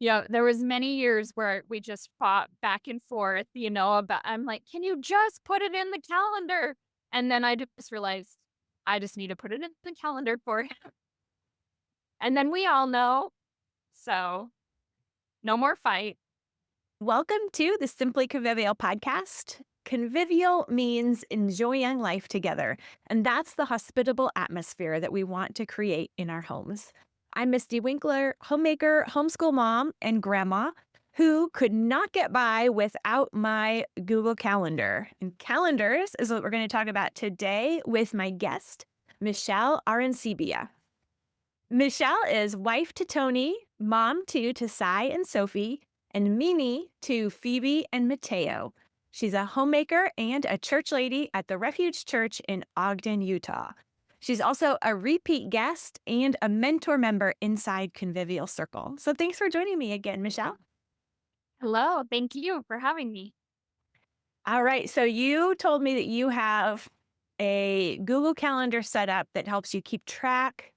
Yeah, there was many years where we just fought back and forth, about I'm like, "Can you just put it in the calendar?" And then I just realized I just need to put it in the calendar for him, and then we all know, so no more fight. Welcome to the Simply Convivial podcast. Convivial means enjoying life together, and that's the hospitable atmosphere that we want to create in our homes. I'm Mystie Winckler, homemaker, homeschool mom, and grandma who could not get by without my Google Calendar. And calendars is what we're going to talk about today with my guest, Michelle Arencebia. Michelle is wife to Tony, mom to Sai and Sophie, and Mimi to Phoebe and Mateo. She's a homemaker and a church lady at the Refuge Church in Ogden, Utah. She's also a repeat guest and a mentor member inside Convivial Circle. So thanks for joining me again, Michelle. Hello, thank you for having me. All right. So you told me that you have a Google Calendar set up that helps you keep track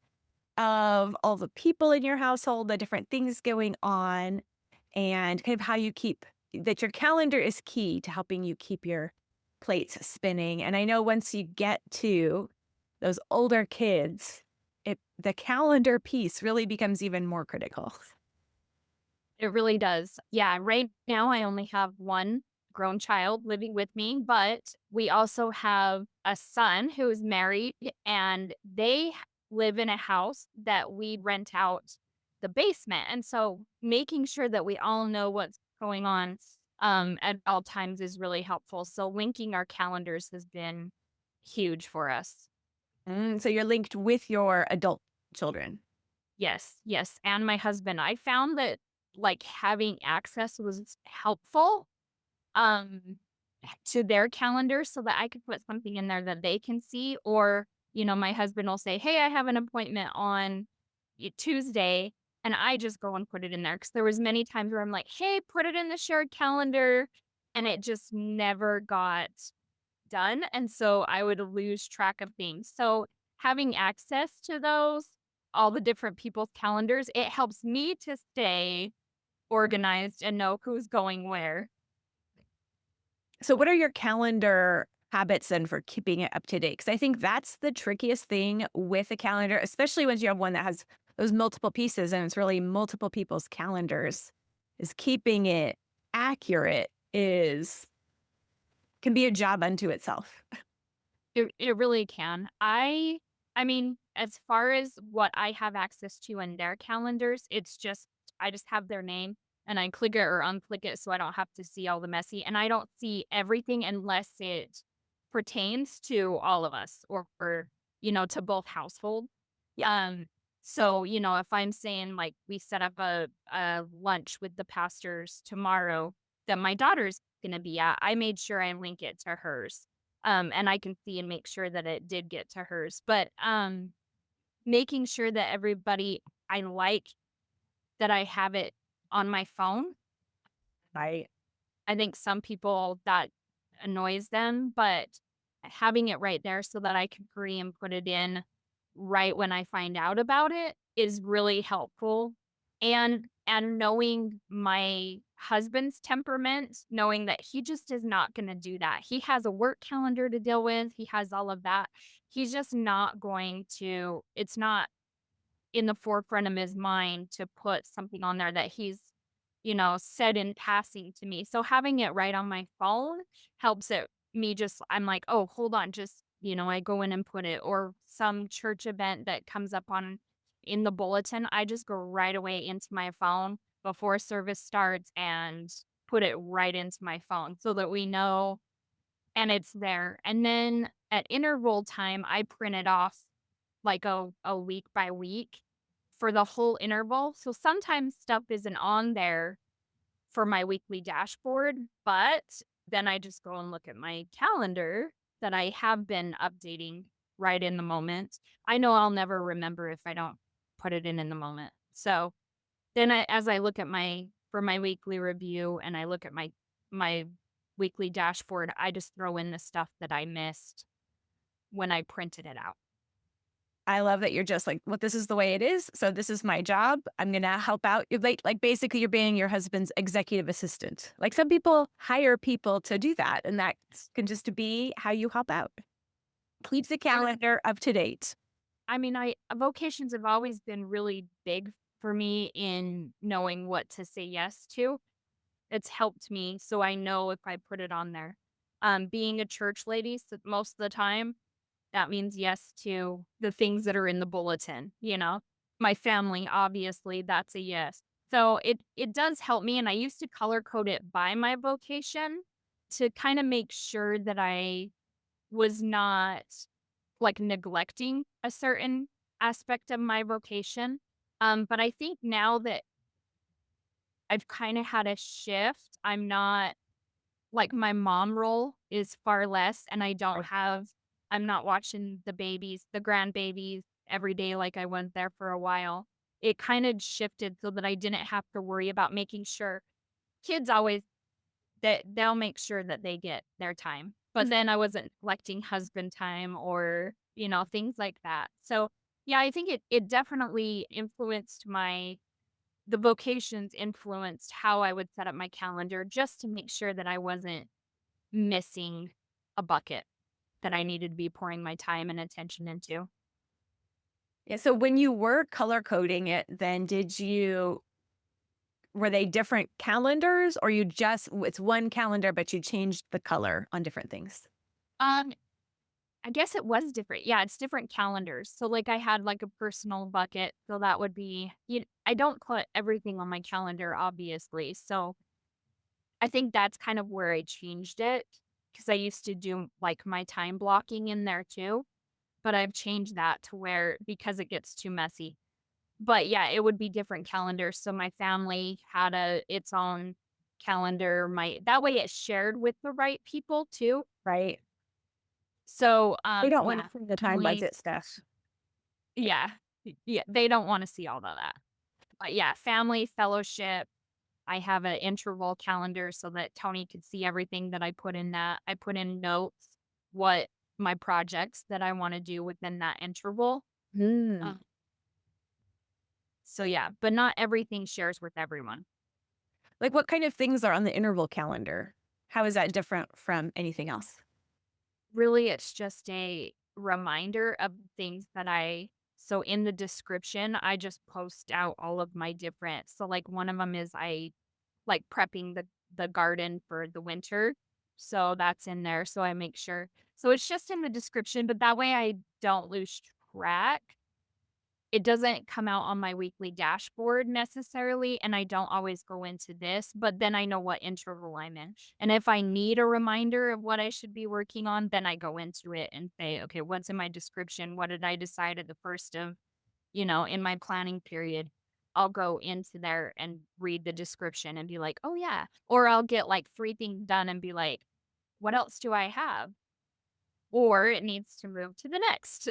of all the people in your household, the different things going on, and kind of how you keep that your calendar is key to helping you keep your plates spinning. And I know once you get to those older kids, the calendar piece really becomes even more critical. It really does. Yeah, right now I only have one grown child living with me, but we also have a son who is married and live in a house that we rent out the basement. And so making sure that we all know what's going on at all times is really helpful. So linking our calendars has been huge for us. So you're linked with your adult children. Yes, yes. And my husband, I found that like having access was helpful um, to their calendar so that I could put something in there that they can see. Or, my husband will say, "Hey, I have an appointment on Tuesday." And I just go and put it in there. Cause there was many times where I'm like, "Hey, put it in the shared calendar." And it just never got done. And so I would lose track of things. So having access to all the different people's calendars, it helps me to stay organized and know who's going where. So, what are your calendar habits then for keeping it up to date? Because I think that's the trickiest thing with a calendar, especially once you have one that has those multiple pieces and it's really multiple people's calendars, is keeping it accurate is can be a job unto itself. It really can. I mean, as far as what I have access to in their calendars, it's just I just have their name and I click it or unclick it so I don't have to see all the messy and I don't see everything unless it pertains to all of us or to both households. Yeah. So, if I'm saying like we set up a lunch with the pastors tomorrow that my daughter's gonna be at, I made sure I link it to hers. And I can see and make sure that it did get to hers. But making sure that everybody I like that I have it on my phone. Right. I think some people that annoys them, but having it right there so that I can agree and put it in right when I find out about it is really helpful. And knowing my husband's temperament, knowing that he just is not going to do that. He has a work calendar to deal with. He has all of that. He's just not going to it's not in the forefront of his mind to put something on there that he's said in passing to me. So having it right on my phone helps it me just I'm like, "Oh, hold on, just I go in and put it or some church event that comes up on in the bulletin, I just go right away into my phone before service starts and put it right into my phone so that we know and it's there. And then at interval time, I print it off like a week by week for the whole interval. So sometimes stuff isn't on there for my weekly dashboard, but then I just go and look at my calendar that I have been updating right in the moment. I know I'll never remember if I don't put it in the moment. So then as I look at my weekly review and I look at my weekly dashboard, I just throw in the stuff that I missed when I printed it out. I love that you're just like, well, this is the way it is. So this is my job. I'm gonna help out. You're like basically you're being your husband's executive assistant. Like some people hire people to do that, and that can just be how you help out. Keep the I calendar up to date. I mean, I vocations have always been really big for me in knowing what to say yes to. It's helped me so I know if I put it on there. Being a church lady, so most of the time, that means yes to the things that are in the bulletin, you know? My family, obviously, that's a yes. So it does help me, and I used to color code it by my vocation to kinda make sure that I was not, like, neglecting a certain aspect of my vocation. But I think now that I've kinda had a shift, I'm not like, my mom role is far less, and I'm not watching the babies, the grandbabies every day like I went there for a while. It kinda shifted so that I didn't have to worry about making sure kids always that they'll make sure that they get their time, but then I wasn't collecting husband time or, things like that. So, yeah, I think it definitely influenced the vocations influenced how I would set up my calendar just to make sure that I wasn't missing a bucket that I needed to be pouring my time and attention into. Yeah. So when you were color coding it, then were they different calendars or it's one calendar, but you changed the color on different things? Um, I guess it was different. Yeah, it's different calendars. So, like, I had, like, a personal bucket, so that would be I don't put everything on my calendar, obviously, so I think that's kind of where I changed it because I used to do, like, my time blocking in there too, but I've changed that to where because it gets too messy. But, yeah, it would be different calendars, so my family had its own calendar, my that way it's shared with the right people too. Right. So, They don't want yeah, to see the time family budget stuff. yeah, yeah, they don't wanna see all of that. But, yeah, family, fellowship, I have an interval calendar so that Tony could see everything that I put in that. I put in notes, what my projects that I wanna do within that interval. Mm. Uh, so, yeah, but not everything shares with everyone. Like what kind of things are on the interval calendar? How is that different from anything else? Really, it's just a reminder of things that so in the description, I just post out all of my different so, like, one of them is I like prepping the garden for the winter, so that's in there, so I make sure so it's just in the description, but that way I don't lose track. It doesn't come out on my weekly dashboard necessarily, and I don't always go into this, but then I know what interval I'm in. And if I need a reminder of what I should be working on, then I go into it and say, okay, what's in my description? What did I decide at the first of, in my planning period? I'll go into there and read the description and be like, oh, yeah. Or I'll get like three things done and be like, what else do I have? Or it needs to move to the next.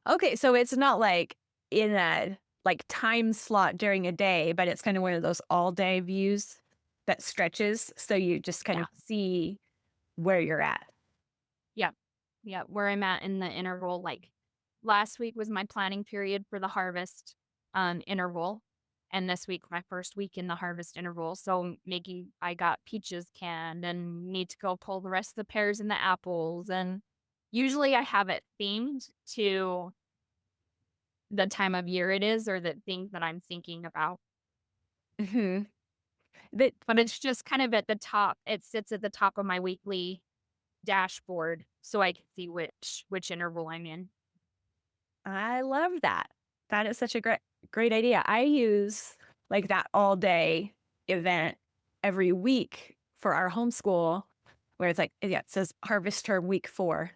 Okay, so it's not like in a like time slot during a day, but it's kind of one of those all day views that stretches. So you just kind Yeah. of see where you're at. Yeah. Yeah, where I'm at in the interval, like, last week was my planning period for the harvest, interval, and this week, my first week in the harvest interval, so making I got peaches canned and need to go pull the rest of the pears and the apples, and usually I have it themed to the time of year it is or the things that I'm thinking about, Hmm. That but it's just kind of at the top it sits at the top of my weekly dashboard so I can see which interval I'm in. I love that. That is such a great idea. I use like that all day event every week for our homeschool where it's like, yeah, it says harvest term week 4.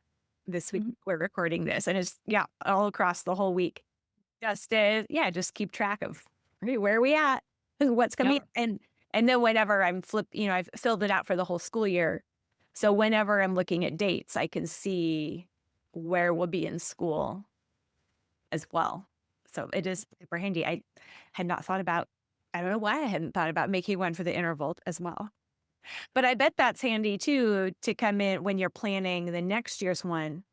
This week Mhm. we're recording this and it's yeah, all across the whole week. Just keep track of, "Hey, where are we at? What's Yep. coming?" And then whenever I've filled it out for the whole school year. So whenever I'm looking at dates, I can see where we'll be in school as well. So it is super handy. I had not thought about I don't know why I hadn't thought about making one for the interval as well. But I bet that's handy too to come in when you're planning the next year's one.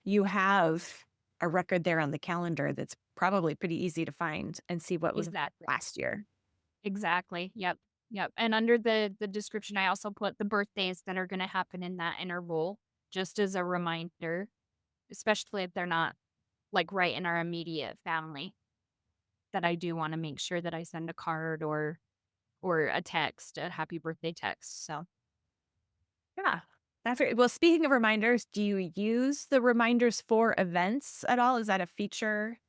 You have a record there on the calendar that's probably pretty easy to find and see what was Exactly. last year. Exactly. Yep. Yep. And under the description, I also put the birthdays that are gonna happen in that interval just as a reminder, especially if they're not, like, right in our immediate family, that I do wanna make sure that I send a card or a text, a happy birthday text, so Yeah. That's right. Well, speaking of reminders, do you use the reminders for events at all? Is that a feature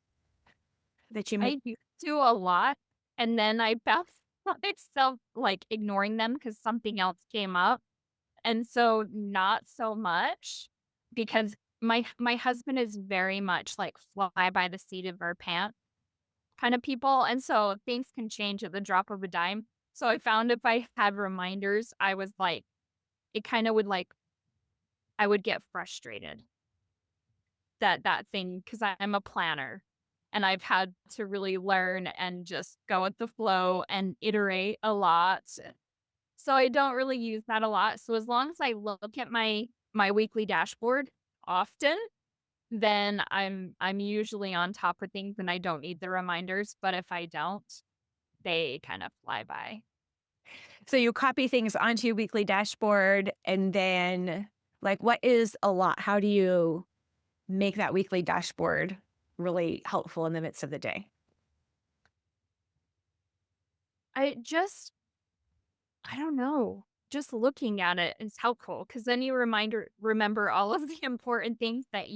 that you make? I used to a lot, and then I found myself, like, ignoring them because something else came up, and so not so much because my husband is very much, like, fly by the seat of our pants kinda people, and so things can change at the drop of a dime. So I found if I had reminders, I was like it kinda would, like I would get frustrated that thing because I'm a planner, and I've had to really learn and just go with the flow and iterate a lot. So I don't really use that a lot. So as long as I look at my weekly dashboard often, then I'm usually on top of things and I don't need the reminders, but if I don't, they kind of fly by. So you copy things onto your weekly dashboard and then like what is a lot? How do you make that weekly dashboard really helpful in the midst of the day? I just I don't know. Just looking at it is helpful because then you remember all of the important things that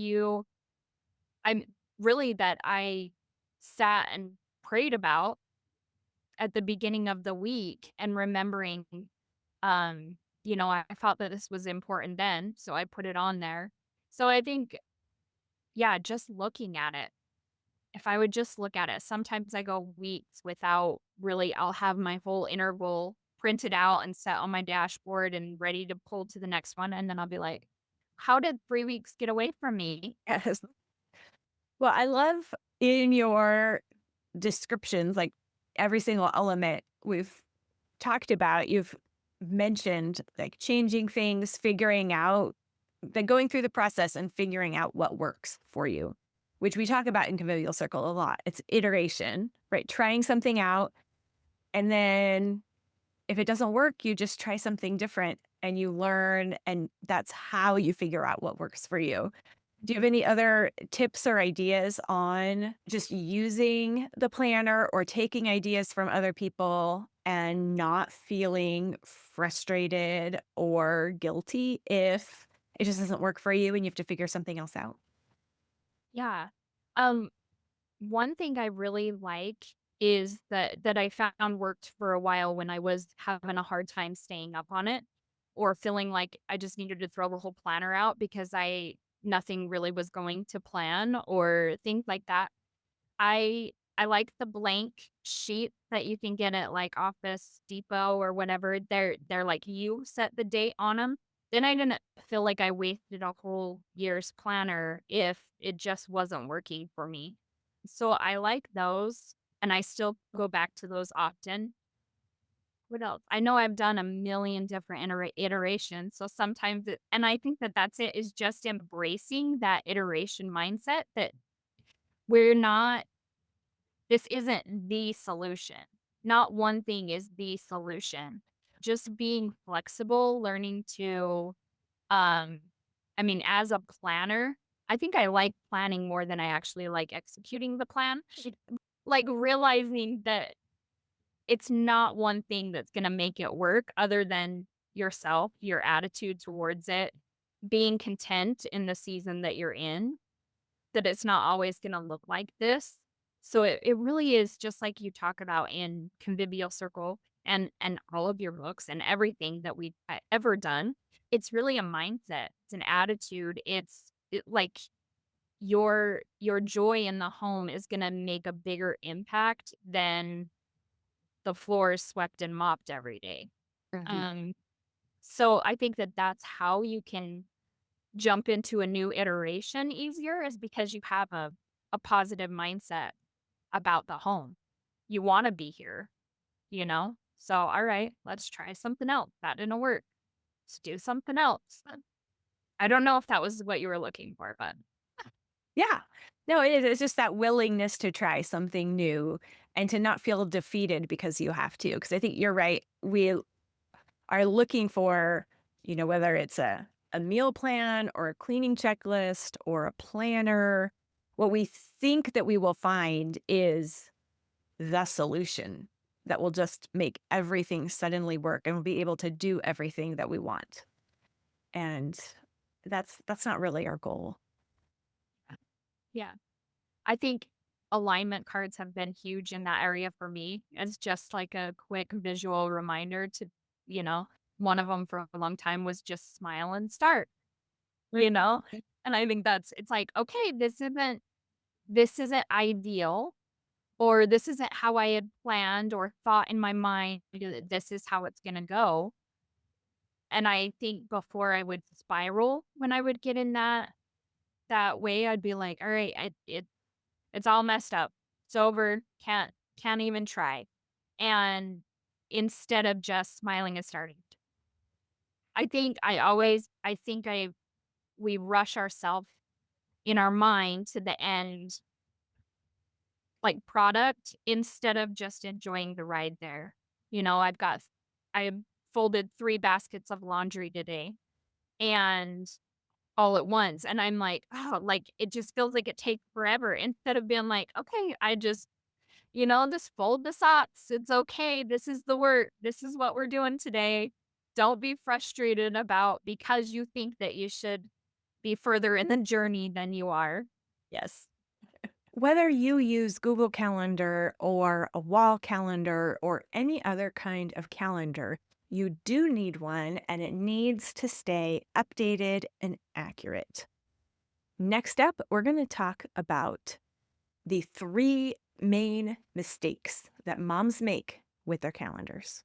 I'm really that I sat and prayed about at the beginning of the week and remembering, I thought that this was important then, so I put it on there. So I think, yeah, just looking at it. If I would just look at it, sometimes I go weeks without really I'll have my whole interval printed out and set on my dashboard and ready to pull to the next one, and then I'll be like, "How did 3 weeks get away from me?" Yes. Well, I love in your descriptions, like every single element we've talked about, you've mentioned like changing things, figuring out, then going through the process and figuring out what works for you, which we talk about in Convivial Circle a lot. It's iteration, right? Trying something out. And then if it doesn't work, you just try something different and you learn. And that's how you figure out what works for you. Do you have any other tips or ideas on just using the planner or taking ideas from other people and not feeling frustrated or guilty if it just doesn't work for you and you have to figure something else out? Yeah. Um, One thing I really like is that I found worked for a while when I was having a hard time staying up on it or feeling like I just needed to throw the whole planner out because I nothing really was going to plan or things like that. I like the blank sheet that you can get at, like, Office Depot or whatever. They're like you set the date on them. Then I didn't feel like I wasted a whole year's planner if it just wasn't working for me. So I like those, and I still go back to those often. What else? I know I've done a million different iterations, so sometimes and I think that that's it, is just embracing that iteration mindset that we're not this isn't the solution. Not one thing is the solution. Just being flexible, learning to, um, I mean, as a planner, I think I like planning more than I actually like executing the plan. Like realizing that it's not one thing that's going to make it work other than yourself, your attitude towards it, being content in the season that you're in that it's not always gonna look like this. So it really is just like you talk about in Convivial Circle and all of your books and everything that we've ever done. It's really a mindset. It's an attitude. Like your joy in the home is gonna make a bigger impact than the floor is swept and mopped every day. Mhm. Um, so I think that that's how you can jump into a new iteration easier is because you have a positive mindset about the home. You wanna be here, you know? So, "All right, let's try something else. That didn't work. Let's do something else." I don't know if that was what you were looking for, but Yeah. No, it is. It's just that willingness to try something new and to not feel defeated because you have to. Because I think you're right. We are looking for, whether it's a meal plan or a cleaning checklist or a planner, what we think that we will find is the solution that will just make everything suddenly work and we'll be able to do everything that we want. And that's not really our goal. Yeah. I think alignment cards have been huge in that area for me as just like a quick visual reminder to, you know, one of them for a long time was just smile and start, you know? And I think it's like, okay, this isn't ideal, or this isn't how I had planned or thought in my mind that this is how it's gonna go. And I think before I would spiral when I would get in that way, I'd be like, all right, it's all messed up. It's over. Can't even try. And instead of just smiling and starting. I think I we rush ourselves in our mind to the end like product instead of just enjoying the ride there. I folded 3 baskets of laundry today and all at once and I'm like, "Oh," like it just feels like it takes forever instead of being like, "Okay, I just just fold the socks. It's okay. This is the work. This is what we're doing today. Don't be frustrated about because you think that you should be further in the journey than you are." Yes. Whether you use Google Calendar or a wall calendar or any other kind of calendar, you do need one and it needs to stay updated and accurate. Next up, we're going to talk about the three main mistakes that moms make with their calendars.